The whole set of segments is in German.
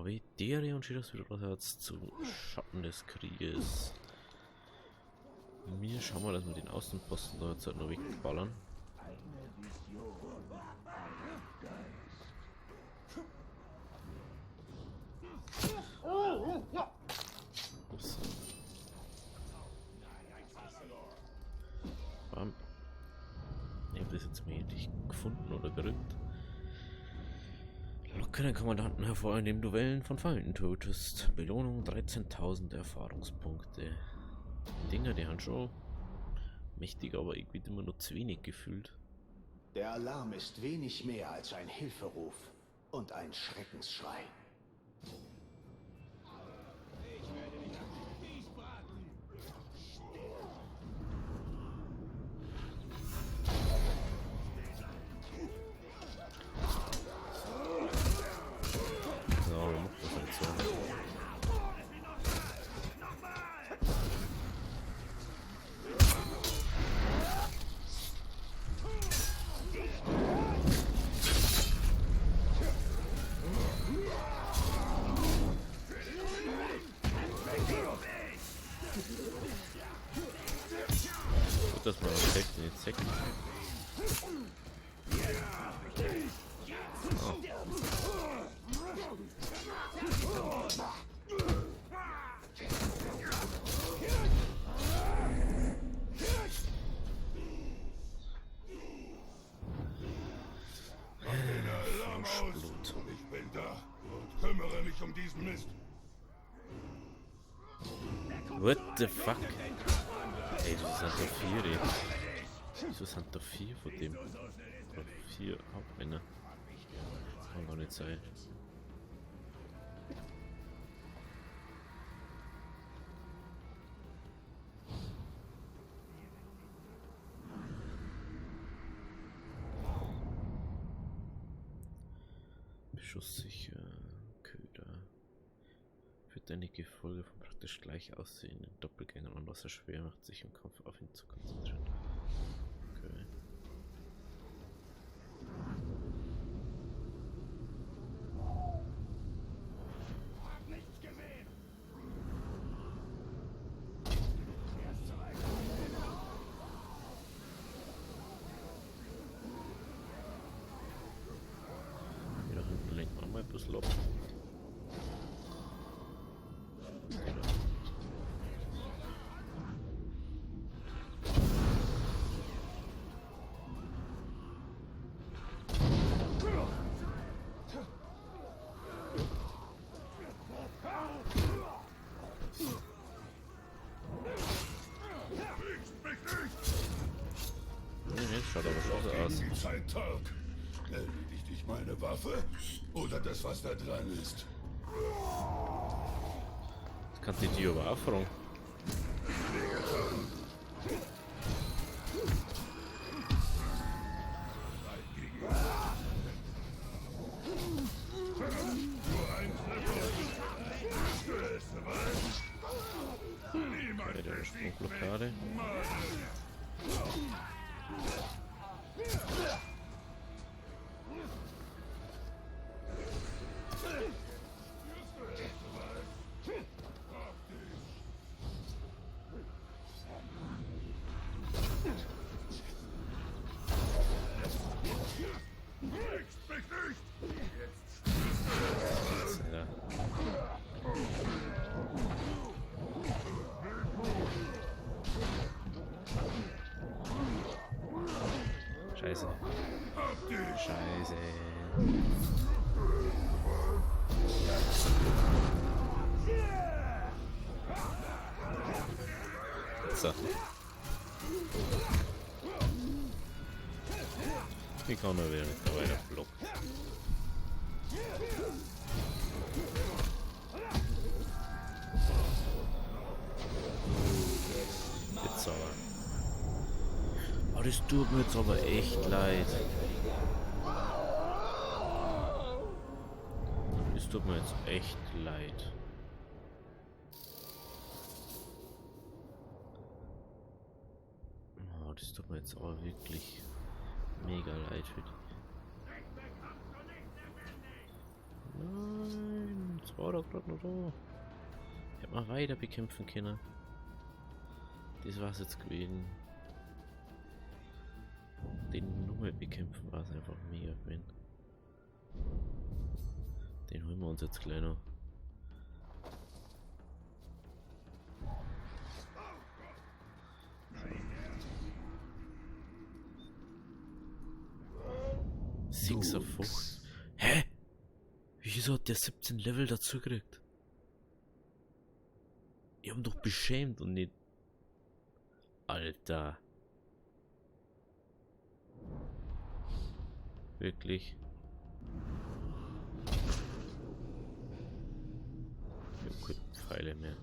Havidere und Shiras Widerherz zu Schatten des Krieges. Wir schauen mal, dass wir den Außenposten da jetzt halt noch wegballern. So. Bam. Ich habe das jetzt mir endlich gefunden oder gerückt. Locke den Kommandanten hervor, indem du Wellen von Feinden tötest. Belohnung 13.000 Erfahrungspunkte. Die Dinger, die haben schon mächtig, aber irgendwie immer nur zu wenig gefühlt. Der Alarm ist wenig mehr als ein Hilferuf und ein Schreckensschrei. So, wir machen das halt so. Gut, dass man das Deck nicht zeckt. Oh. Blut. Ich bin da und kümmere mich um diesen Mist. What the fuck? Ey, das sind doch 4. Wieso sind da 4 von dem? Oder 4 Hauptmänner. Das kann gar nicht sein. Beschusssicher, Köder. Führt eine Gefolge von praktisch gleich aussehenden Doppelgängern an, was er schwer macht, sich im Kampf auf ihn zu konzentrieren. Okay. Hier da hinten lenken wir mal ein bisschen ab. Schaut aber schon so aus. Die Zeit Tag. Erledigt dich meine Waffe oder das, was da dran ist? Das kannst du die aber auch fragen. Okay, der Sprungblockade. Ja. Scheiße. Scheiße. So. Wie kann er wieder nicht weiter blockt? Jetzt aber. Oh, das tut mir jetzt aber echt leid. Das tut mir jetzt echt leid. Oh, das tut mir jetzt aber wirklich mega leid für die. Nein, Das war doch gerade noch da. Hätte man weiter bekämpfen können. Das war's jetzt gewesen. Den Nummer bekämpfen war es einfach mega gewesen. Den holen wir uns jetzt gleich noch. Sechser Fuchs. Hä? Wieso hat der 17 Level dazu gekriegt? Die haben doch beschämt und nicht. Alter. Wirklich. Ich hab keine Pfeile mehr.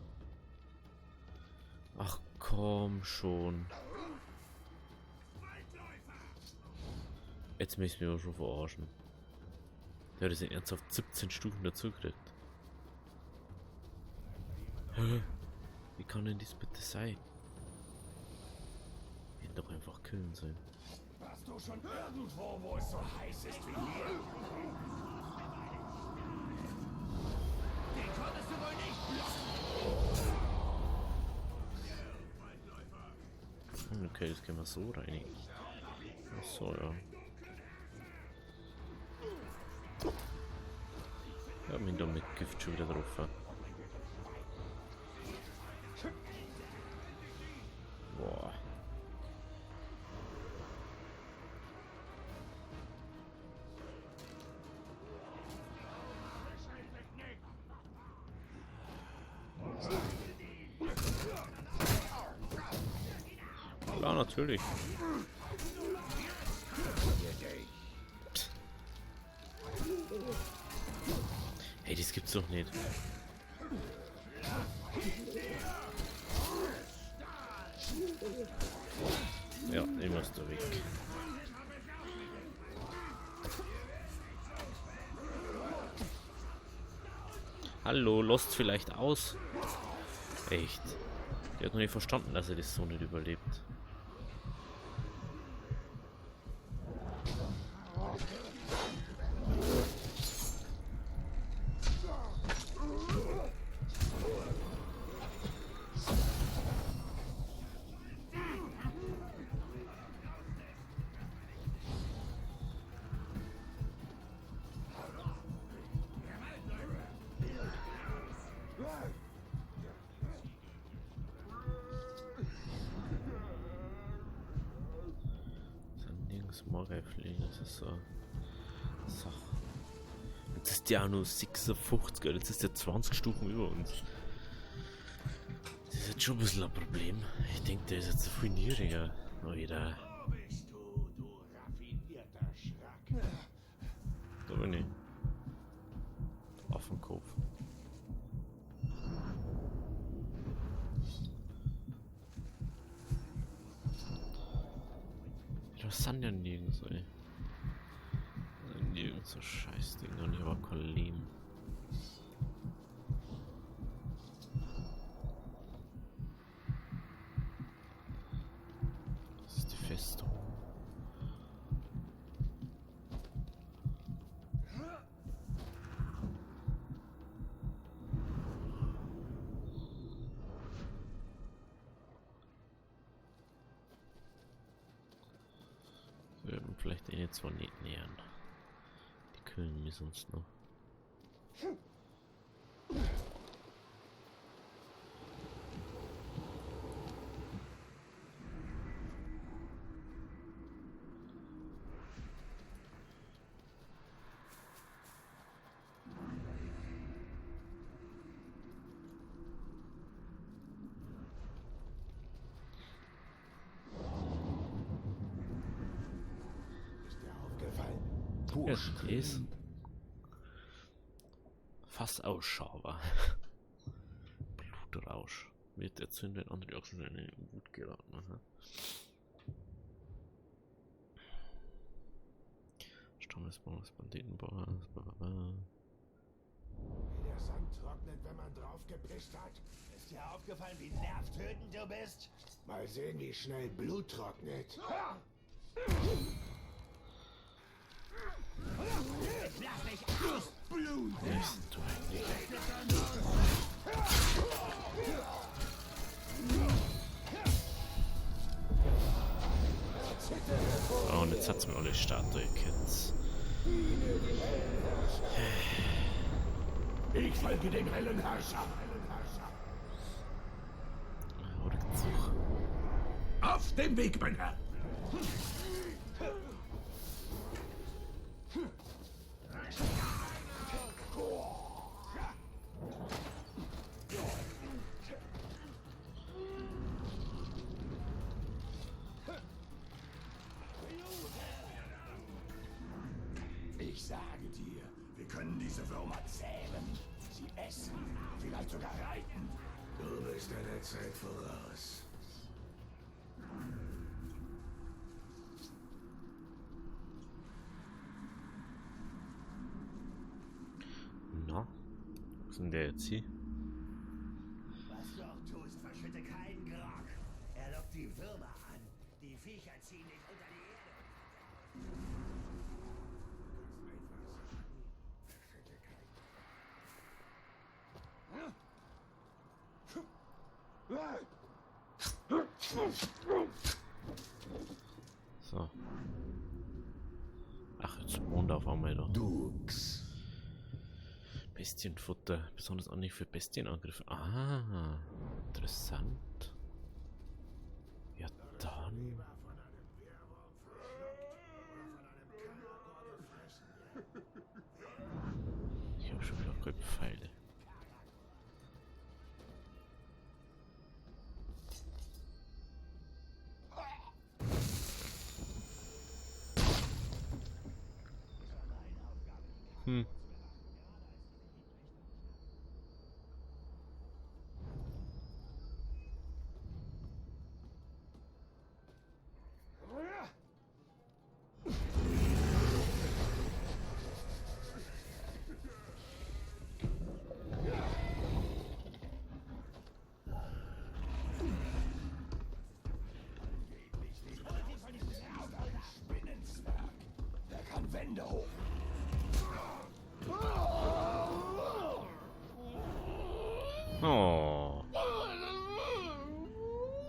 Ach komm schon. Jetzt müssen wir auch schon verarschen. Der hat das ernsthaft 17 Stufen dazu gekriegt. Hä? Wie kann denn das bitte sein? Hätte doch einfach killen sein. Warst du schon irgendwo, wo es so heiß ist wie hier? Den konntest du wohl nicht blocken! Okay, das können wir so reinigen. Ach so, ja. Ich hab mich da mit Gift schon wieder drauf. Boah. Klar, natürlich. Hey, das gibt's doch nicht. Ja, ich muss da weg. Hallo, lost vielleicht aus? Echt? Der hat noch nicht verstanden, dass er das so nicht überlebt. Morgenfliegen, das ist so Sache. Jetzt ist der auch nur 56, jetzt ist der 20 Stufen über uns. Das ist jetzt schon ein bisschen ein Problem. Ich denke, der ist jetzt so viel niedriger. Wieder. Da bin ich. Auf dem Kopf. Was sind denn nirgends, ey? Nirgends so Scheißding und ich habe auch kein Leben. Das ist die Festung. Wir werden vielleicht den jetzt zwar nicht nähern. Die killen wir sonst noch. Ja, ist fast ausschaubar. Blutrausch wird erzündet, andere auch schon in den Wut geraten. Aha. Stammesbau des Banditenbauers. Der Sand trocknet, wenn man drauf gepisst hat. Ist dir aufgefallen, wie nervtötend du bist? Mal sehen, wie schnell Blut trocknet. Lass mich ausbluten! Bist du eigentlich? Oh, und jetzt hat's mir alle Statue-Kids. Ich folge dem hellen Herrscher! Rückzug. Auf dem Weg, mein Herr! Ich sage dir, wir können diese Würmer zähmen, sie essen, vielleicht sogar reiten. Du bist deiner Zeit voraus. Na, was ist denn der jetzt hier? Was du auch tust, verschütte keinen Grog. Er lockt die Würmer an. Die Viecher ziehen dich unter die Erde. So. Ach, jetzt Mond auf einmal da. Dux. Bestienfutter, besonders auch nicht für Bestienangriffe. Ah, interessant. Ja, dann. Ich habe schon wieder keine Pfeile. Hm. Der kann Wände hoch. Oh.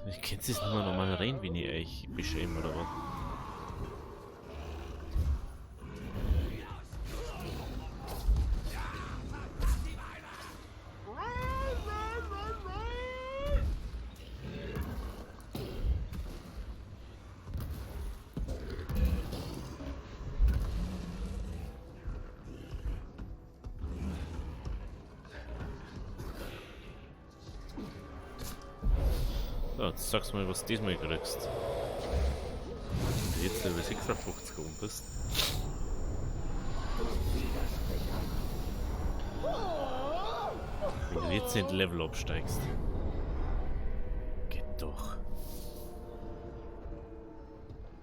Ich kenne es nur noch mal rein, wie ich beschäme oder was. So, jetzt sag's mal, was du diesmal kriegst. Wenn du jetzt Level 56 oben bist. Wenn du jetzt in den Level absteigst. Geht doch.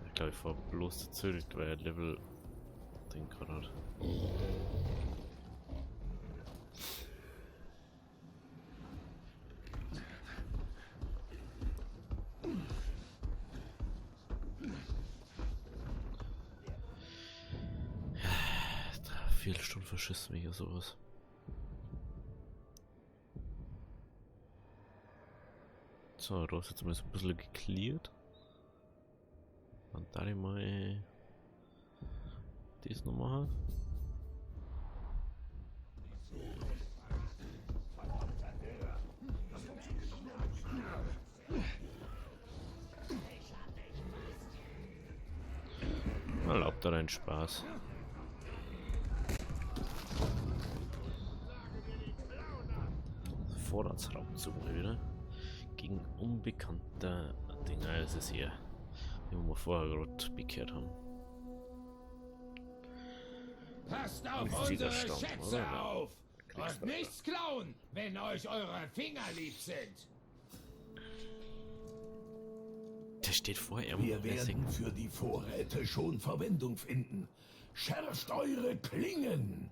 Ich glaube, ich fahr bloß zurück, weil er Level Ding gerade hat. Viertelstunde verschissen wir hier sowas. So, da ist jetzt mal so ein bisschen geklärt. Dann da ich mal das noch machen. Erlaubt da einen Spaß. Vorratsraubzug mal wieder. Gegen unbekannte Dinger ist es hier. Die wir vorher gerade bekehrt haben. Passt auf Ist dieser unsere Stamm, Schätze oder? auf! Kriegst Und du- nichts klauen, wenn euch eure Finger lieb sind! Der steht vor ihm. Wir werden für die Vorräte schon Verwendung finden. Schärft eure Klingen!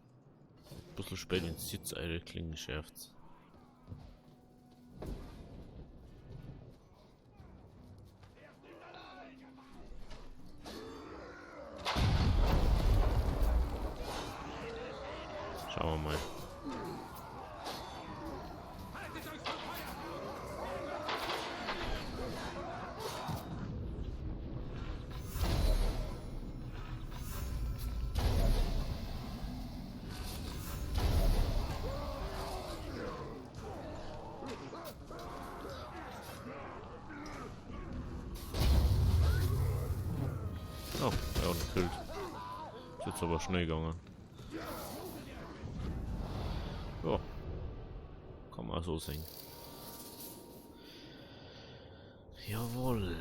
Ein bisschen spät ins Sitz, eure Klingen schärft's. Oh, ja, und gekillt. Ist jetzt aber schnell gegangen. Ja. Kann man so sehen. Jawohl.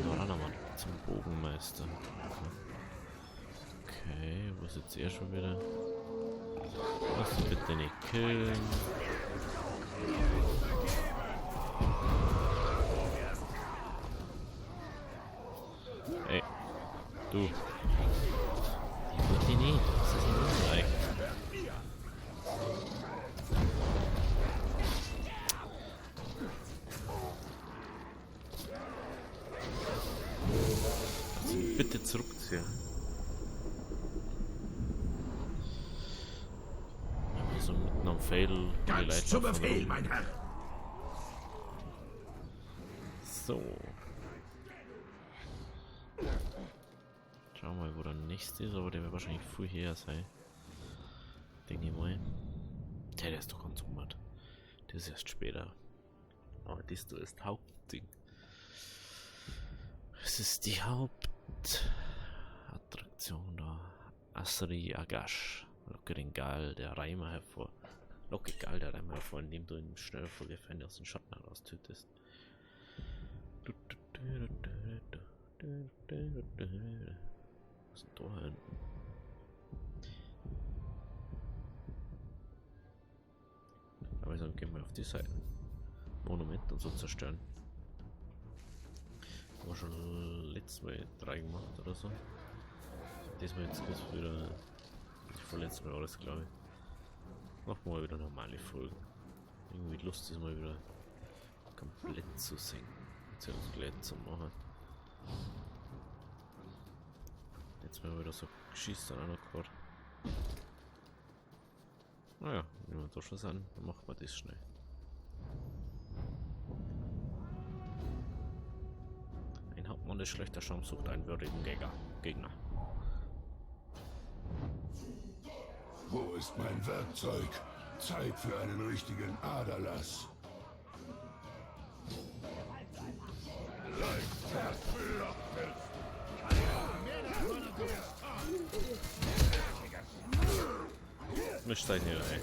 Na, dann nochmal zum Bogenmeister. Okay, wo ist jetzt er schon wieder? Lass ihn bitte nicht killen. Ey, du. Die wird die nicht. Das ist ein Unreich. Kannst du bitte zurückziehen? So mitten am Fail. Ganz zu Befehl, mein Herr. So. Schauen wir mal, wo der nächste ist, aber der wird wahrscheinlich viel her sein. Denke ich mal. Der ist doch ganz ummert. Der ist erst später. Aber das da ist das Hauptding. Es ist die Hauptattraktion da. Asri Agash. Locke den Gal der Reimer hervor. Locke Gal der Reimer hervor, indem du ihn schnell vor Gefeinde aus den Schatten heraus tötest. Was ist denn da hinten? Aber dann gehen wir auf die Seite. Monument und so zerstören. Haben wir schon letztes Mal 3 gemacht oder so. Diesmal jetzt geht's wieder. Die vorletzte Mal alles, glaube ich. Machen wir mal wieder normale Folgen. Irgendwie Lust ist mal wieder komplett zu singen. Beziehungsweise zu machen. Jetzt mal wieder so geschießt dann auch noch gerade. Naja, wenn wir da schon sind, dann machen wir das schnell. Ein Hauptmann ist schlechter Schaum sucht einen würdigen Gegner. Wo ist mein Werkzeug? Zeit für einen richtigen Aderlass. Mischt euch nicht rein.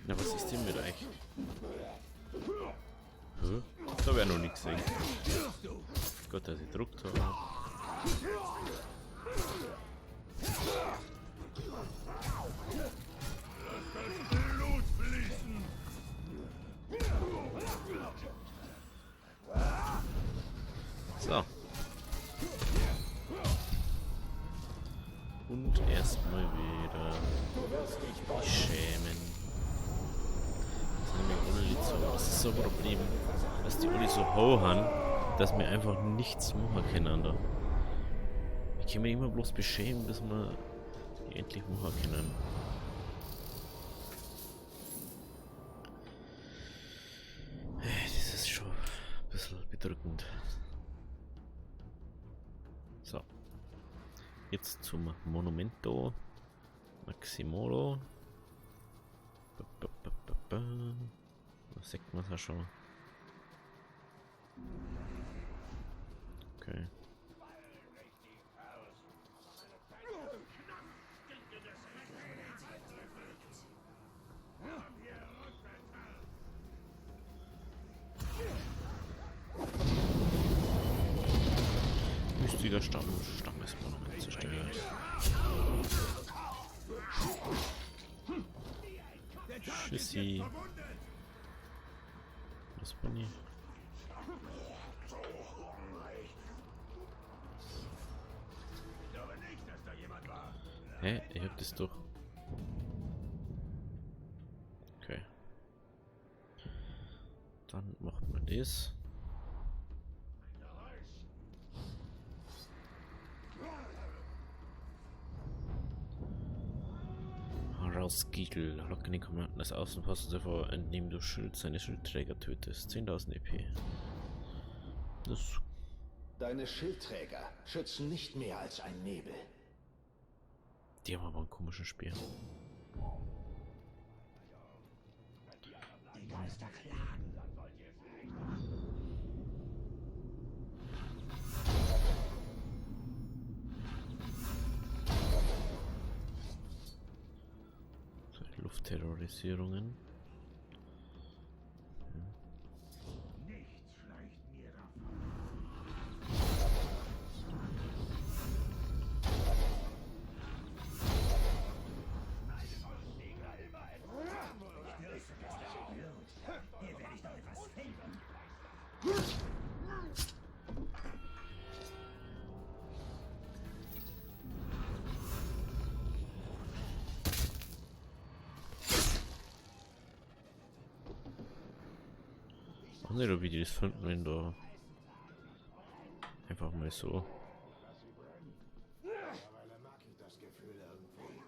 Na, was ist denn mit euch? Hä? Da wäre noch nichts gesehen. Gott, dass ich gedruckt habe. So. Und erstmal wieder mich schämen. Das ist so ein Problem, dass die alle so hauen, dass wir einfach nichts machen können da. Ich kann mich immer bloß beschämen, bis wir die endlich machen können. Das ist schon ein bisschen bedrückend. So. Jetzt zum Monumento Maximolo. Da sieht man es ja schon. Okay. riesiger Stamm ist mal noch nicht zerstört. Tschüssi. Das bin ich. Hä? Ich hab das doch. Okay. Dann macht man das. Rausgiegel. Locken den Kommandanten des Außenpostens hervor, indem du seine Schildträger tötest. 10.000 EP. Das. Deine Schildträger schützen nicht mehr als ein Nebel. Die haben aber einen komischen Speer. Die Geister klagen, dann wollt ihr So, Luftterrorisierungen. nichts schleicht mir davon. Hier werde ich doch etwas finden. Ich weiß nicht, wie die das finden, wenn da einfach mal so. Mittlerweile mag ich das Gefühl irgendwie.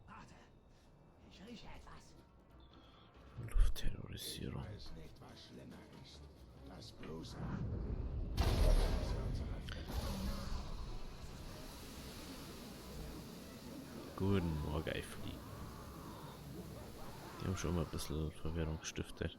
Warte, ich rieche etwas. Luftterrorisierung. Ich weiß nicht, was schlimmer ist. Das Blues. Guten Morgen, Eifli. Die haben schon mal ein bisschen Verwirrung gestiftet.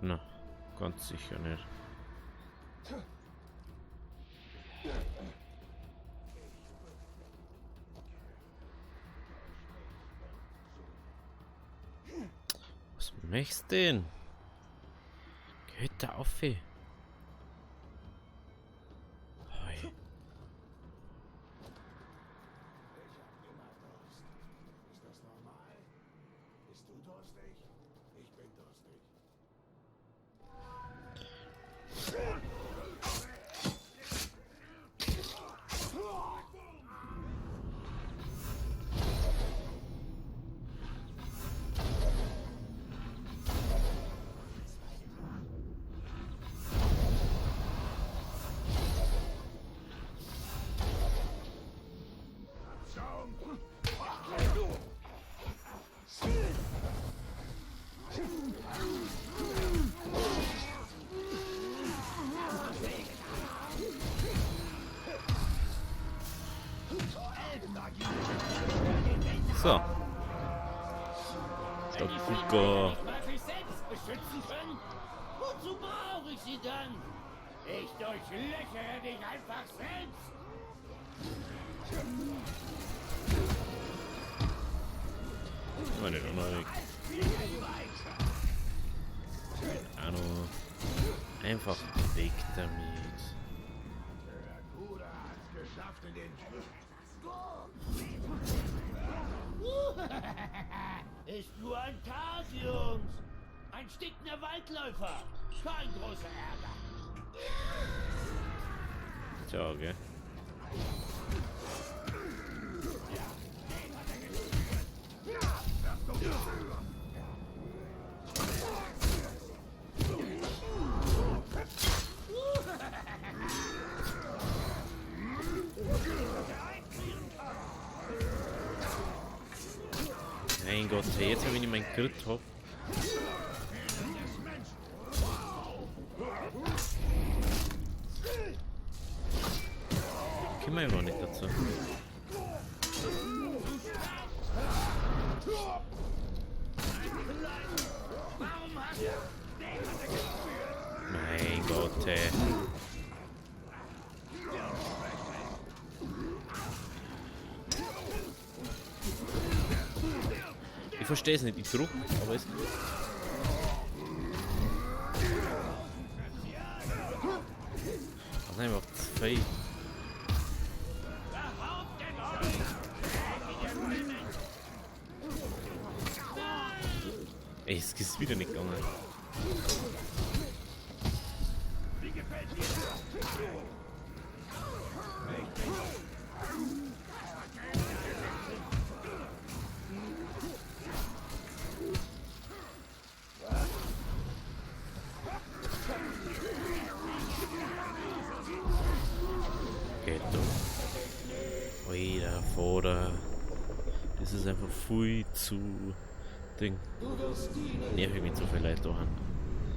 Na, ganz sicher nicht. Was machst du denn? Geht da auf, ey. Hoi. Ist das normal? Bist du durstig? Ich bin durstig. So. Stopp, Fuka. Mal sich selbst beschützen können? Wozu brauche ich sie dann? Ich durchlöchere dich einfach selbst. Meine Donnerweg. Ahnung. Einfach weg damit. Der Bruder hat's geschafft in den Ist nur ein Tag, Jungs. Ein stinkender Waldläufer. Kein großer Ärger. Tja, gell. Mein Gott, hey, jetzt habe ich nicht meinen Grit drauf. Kommen wir aber nicht dazu. Gott, ey. Ich verstehe es nicht, ich druck, aber es... Das ist einfach zu viel. Ey, es ist wieder nicht gegangen. Geht doch. Ui, da vorne. Das ist einfach viel zu... Ding. Nervig mit so viel Leute da haben.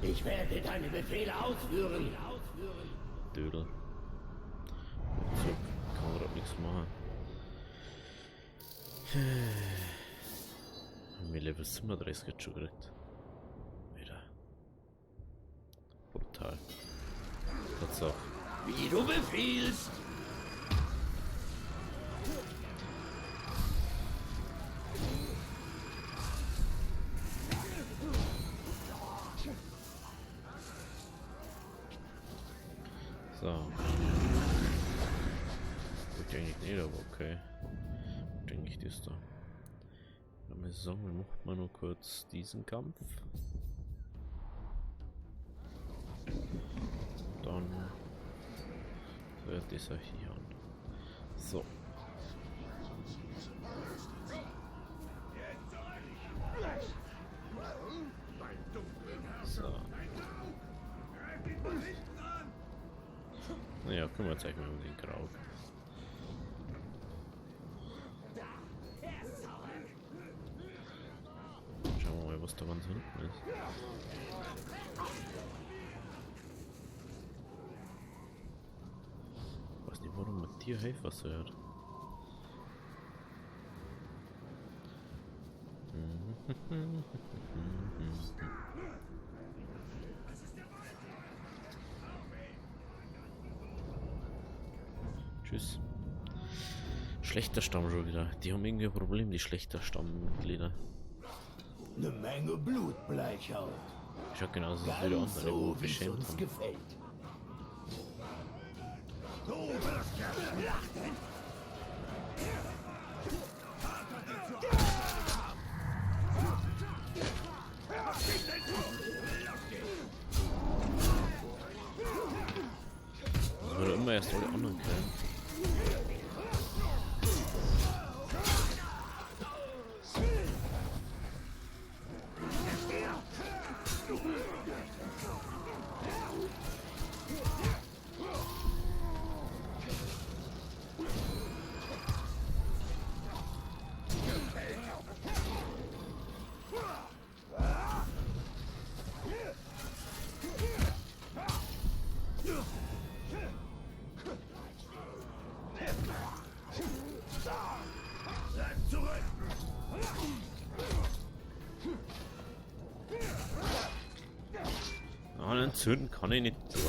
Ich werde deine Befehle ausführen. Dödel. So, kann man doch nichts machen. Haben wir Level 37 jetzt schon gekriegt. Wieder. Brutal. Tatsache. Wie du befiehlst. So. Gut, eigentlich nicht, aber okay. Denke ich das da. Dann muss ich sagen, wir machen mal nur kurz diesen Kampf. Dann wird dieser hier an. So. So. Naja, kümmert sich mal um den Grau. Schauen wir mal, was da ganz hinten ist. Ich weiß nicht, warum man dir Heilwasser hört. Tschüss. Schlechter Stamm schon wieder. Die haben irgendwie ein Problem, die schlechter Stammmitglieder. Eine Menge Blutbleichhaut. Schaut genauso aus wie der Ganz andere, wo so, wie es beschämt uns haben. gefällt. Du wirst geschlachtet. Das würde immer erst alle anderen kennen. Entzünden kann ich nicht tun.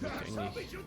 Eigentlich.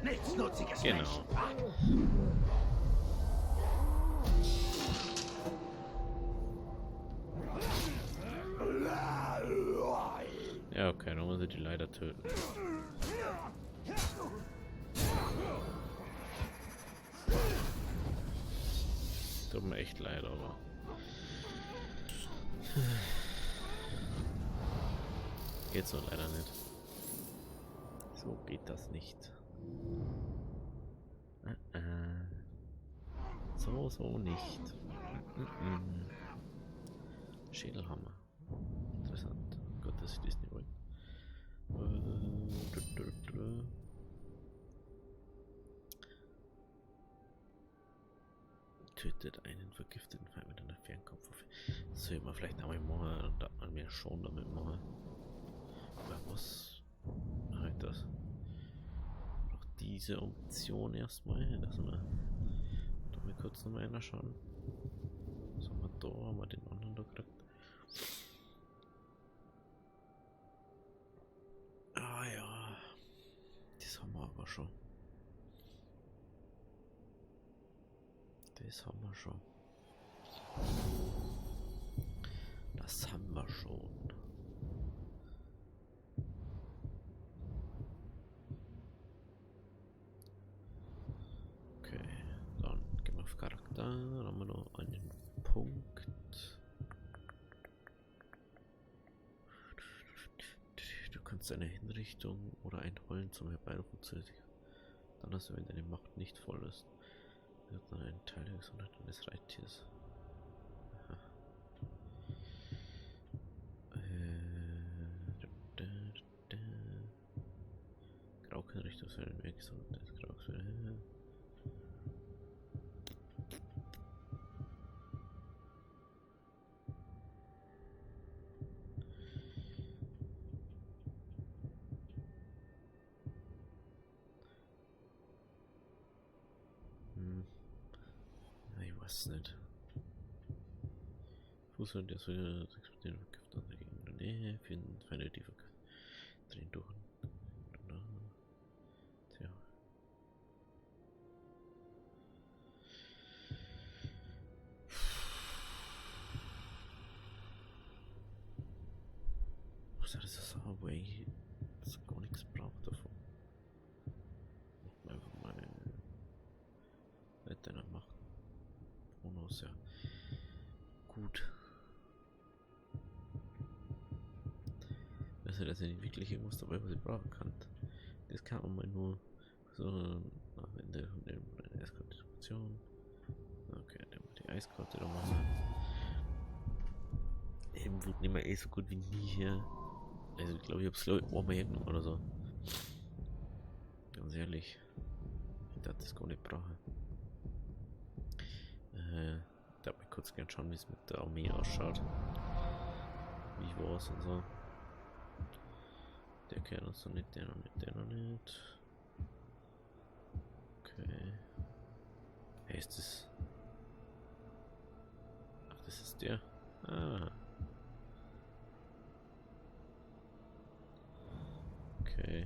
Nichtsnutziges Genau. Ja, okay, dann muss ich die leider töten. Tut mir echt leid, aber... Geht so leider nicht. So geht das nicht. So nicht. Schädelhammer. Interessant. Gott, dass ich das nicht wollte. Tötet einen vergifteten Feind mit einer Fernkampfwaffe. Das soll man vielleicht einmal machen und da man mir schon damit machen. Aber was halt das? Auch diese Option erstmal, dass wir da mal kurz nochmal reinschauen. Was haben wir da? Haben wir den anderen da gekriegt? Ah ja, das haben wir aber schon. Das haben wir schon. Das haben wir schon. Okay, dann gehen wir auf Charakter. Dann haben wir noch einen Punkt. Du kannst eine Hinrichtung oder ein Heulen zum Herbeirufen zusätzlich. Dann hast du, wenn deine Macht nicht voll ist. Wird dann ein Teil der Gesundheit eines Reittiers. Aha. Graukenrichtung für den Weg Gesundheit. Ich weiß nicht. Fuß und der soll explodieren Gift an der Gegend. Nee, finden Feinde, die drehen durch. Tja. Was ist das so? Wo ich gar nichts braucht davon. Einfach mal mit deiner Macht. Bonus, ja. Gut. Also, dass er nicht wirklich irgendwas dabei, was ich brauchen kann. Das kann man mal nur so am Ende von der Eiskartedistribution. Okay, dann die Eiskarte da machen. Eben wird nicht mehr so gut wie nie hier. Also, ich glaube, ich habe es einmal hergenommen oder so. Ganz ehrlich. Ich dachte, das gar nicht brauchen. Ich darf mal kurz gern schauen, wie es mit der Armee ausschaut. Wie war's und so. Der kennt uns noch nicht, der noch nicht, der noch nicht. Okay. Hey, ist das? Ach, das ist der. Ah. Okay.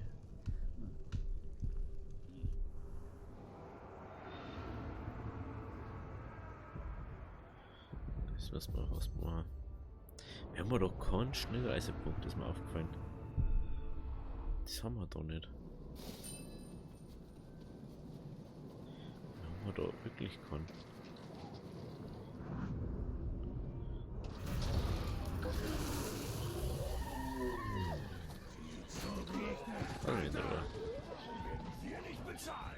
Das müssen wir was machen. Wir haben doch keinen Schnellreisepunkt, ist mir aufgefallen. Das haben wir doch nicht. Haben wir da wirklich keinen. Oh, wieder da. Hier nicht bezahlt.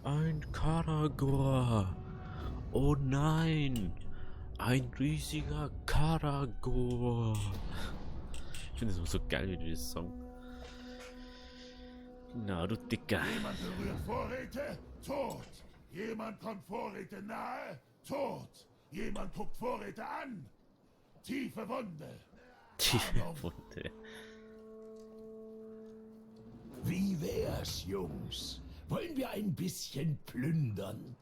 Ein Karagor. Oh nein. Ein riesiger Karagor. Ich finde es immer so geil, wie die das sagen. Na, du Dicker. Jemand berührt Vorräte? Tot. Jemand kommt Vorräte nahe? Tot. Jemand guckt Vorräte an? Tiefe Wunde. Tiefe Wunde. Wie wär's, Jungs? Wollen wir ein bisschen plündern?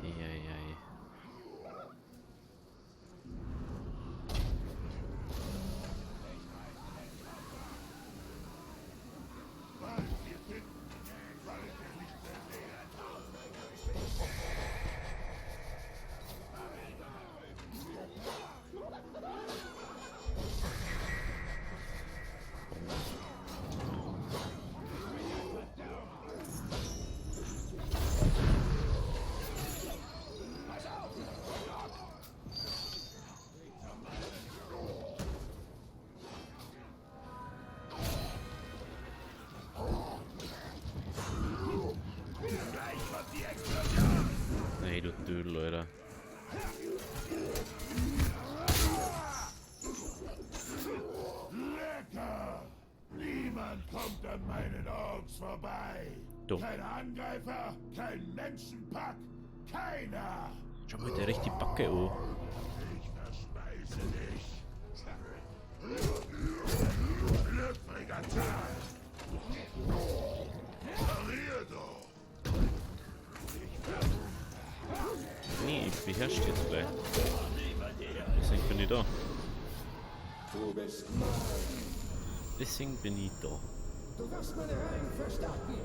Eieiei. kommt an meinen Orks vorbei. Dumm. Kein Angreifer, kein Menschenpack, keiner. Schau mal, der riecht die Backe an. Ich verspeise dich. Schlüpfriger Tag. Parier doch. Nee, ich beherrsche jetzt gleich. Deswegen bin ich da. Du bist mein. Deswegen bin ich da. Du wirst meine Reihen verstärken.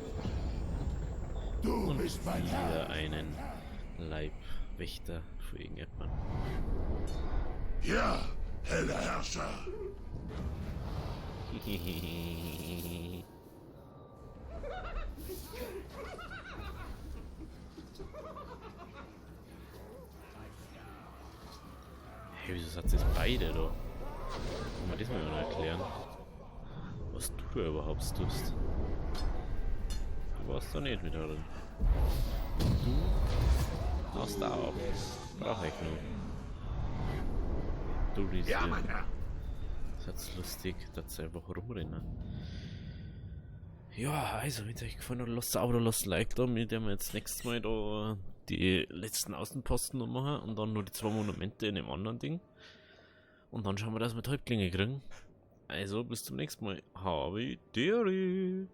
Du Und bist mein Herr. wieder einen Leibwächter für irgendjemanden. Ja, heller Herrscher. Hey, wieso hat jetzt beide da? Kann man das mal noch erklären? Was du da überhaupt tust? Du warst da nicht mit drin. Du hast da auch. Brauch ich nur. Du riechst Ja, mein Herr. Das hat's lustig, dass sie einfach rumrennen. Ja, also, wenn es euch gefallen hat, lasst ein Abo, lasst ein Like da. Wir werden jetzt nächstes Mal da die letzten Außenposten noch machen und dann nur die 2 Monumente in dem anderen Ding. Und dann schauen wir, dass wir die Häuptlinge kriegen. Also, bis zum nächsten Mal. Habe Deri.